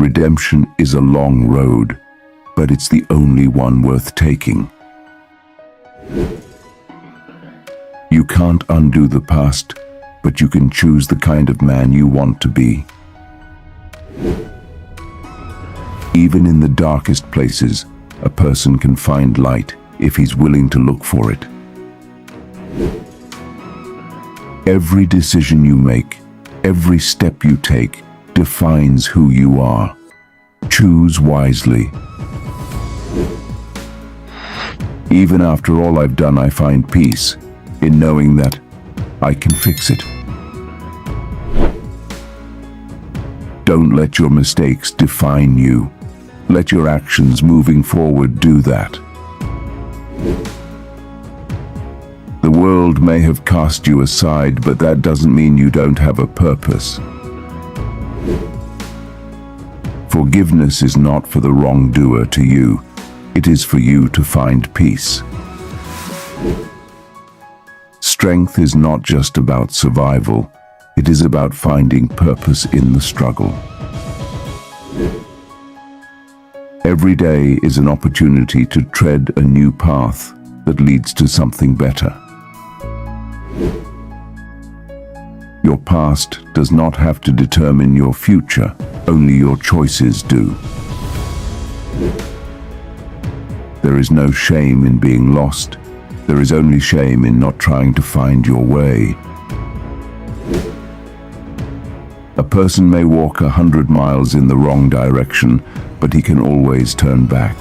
Redemption is a long road, but it's the only one worth taking. You can't undo the past, but you can choose the kind of man you want to be. Even in the darkest places, a person can find light if he's willing to look for it. Every decision you make, every step you take, defines who you are. Choose wisely. Even after all I've done, I find peace in knowing that I can fix it. Don't let your mistakes define you. Let your actions moving forward do that. The world may have cast you aside, but that doesn't mean you don't have a purpose. Forgiveness is not for the wrongdoer to you. It is for you to find peace. Strength is not just about survival. It is about finding purpose in the struggle. Every day is an opportunity to tread a new path that leads to something better. Your past does not have to determine your future, only your choices do. There is no shame in being lost. There is only shame in not trying to find your way. A person may walk 100 miles in the wrong direction, but he can always turn back.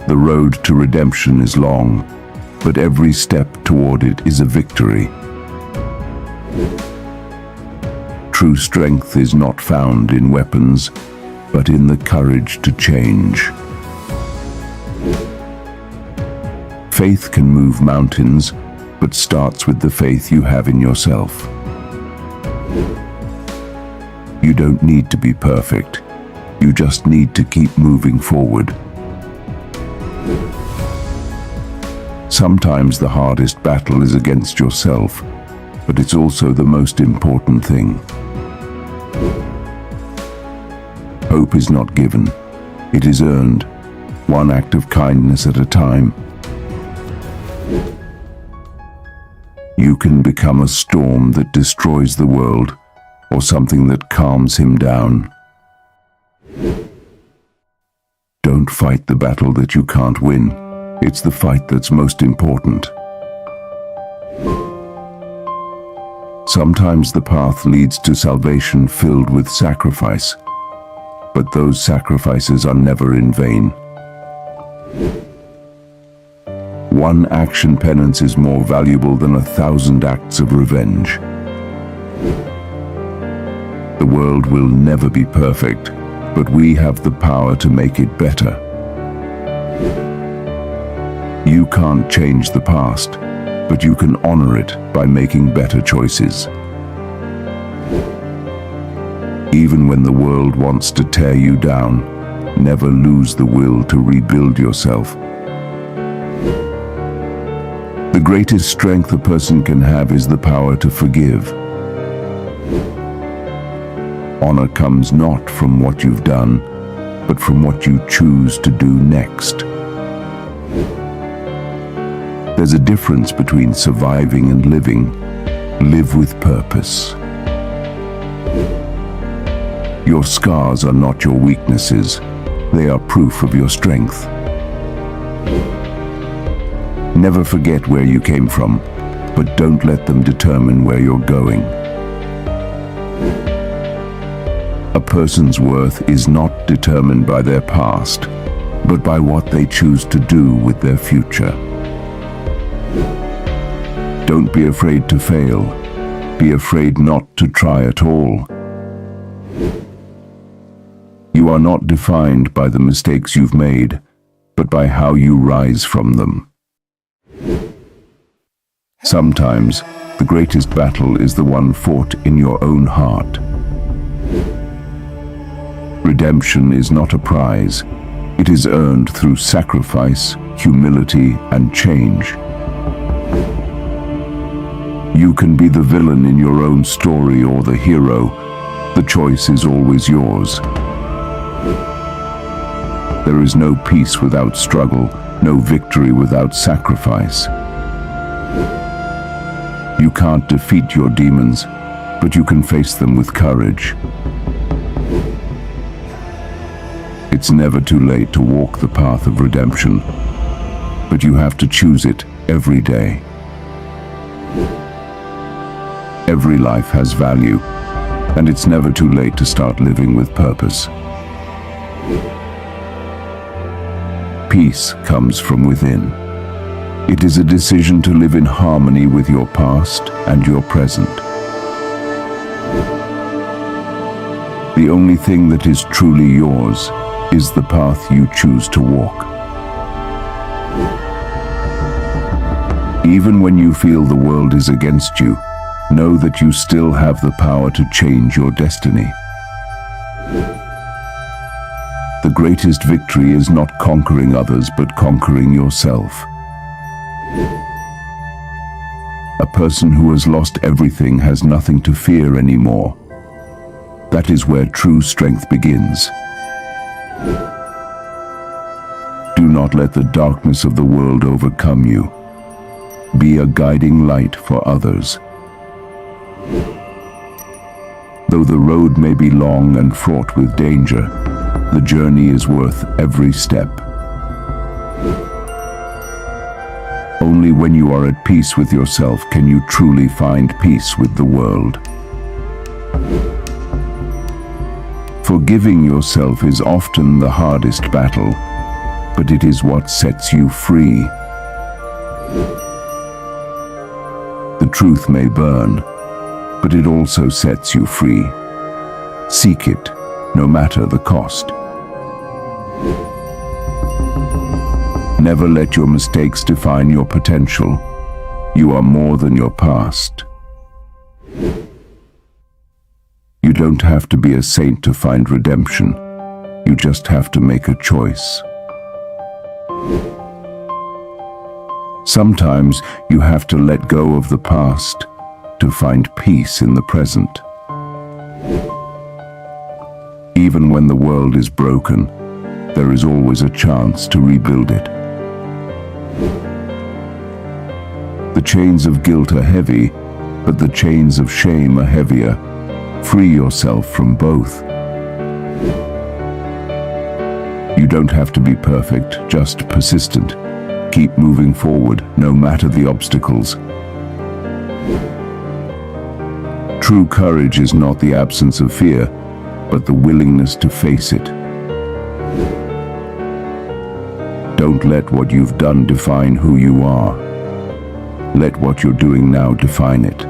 The road to redemption is long, but every step toward it is a victory. True strength is not found in weapons, but in the courage to change. Faith can move mountains, but starts with the faith you have in yourself. You don't need to be perfect. You just need to keep moving forward. Sometimes the hardest battle is against yourself, but it's also the most important thing. Hope is not given. It is earned, one act of kindness at a time. You can become a storm that destroys the world, or something that calms him down. Don't fight the battle that you can't win. It's the fight that's most important. Sometimes the path leads to salvation filled with sacrifice, but those sacrifices are never in vain. One action penance is more valuable than 1,000 acts of revenge. The world will never be perfect, but we have the power to make it better. You can't change the past, but you can honor it by making better choices. Even when the world wants to tear you down, never lose the will to rebuild yourself. The greatest strength a person can have is the power to forgive. Honor comes not from what you've done, but from what you choose to do next. There's a difference between surviving and living. Live with purpose. Your scars are not your weaknesses. They are proof of your strength. Never forget where you came from, but don't let them determine where you're going. A person's worth is not determined by their past, but by what they choose to do with their future. Don't be afraid to fail. Be afraid not to try at all. You are not defined by the mistakes you've made, but by how you rise from them. Sometimes, the greatest battle is the one fought in your own heart. Redemption is not a prize. It is earned through sacrifice, humility, and change. You can be the villain in your own story or the hero, The choice is always yours. There is no peace without struggle, no victory without sacrifice. You can't defeat your demons, but you can face them with courage. It's never too late to walk the path of redemption, but you have to choose it every day. Every life has value, and it's never too late to start living with purpose. Peace comes from within. It is a decision to live in harmony with your past and your present. The only thing that is truly yours is the path you choose to walk. Even when you feel the world is against you, know that you still have the power to change your destiny. The greatest victory is not conquering others, but conquering yourself. A person who has lost everything has nothing to fear anymore. That is where true strength begins. Do not let the darkness of the world overcome you. Be a guiding light for others. Though the road may be long and fraught with danger, the journey is worth every step. Only when you are at peace with yourself can you truly find peace with the world. Forgiving yourself is often the hardest battle, but it is what sets you free. The truth may burn, but it also sets you free. Seek it, no matter the cost. Never let your mistakes define your potential. You are more than your past. You don't have to be a saint to find redemption. You just have to make a choice. Sometimes you have to let go of the past to find peace in the present. Even when the world is broken, there is always a chance to rebuild it. The chains of guilt are heavy, but the chains of shame are heavier. Free yourself from both. You don't have to be perfect, just persistent. Keep moving forward, no matter the obstacles. True courage is not the absence of fear, but the willingness to face it. Don't let what you've done define who you are. Let what you're doing now define it.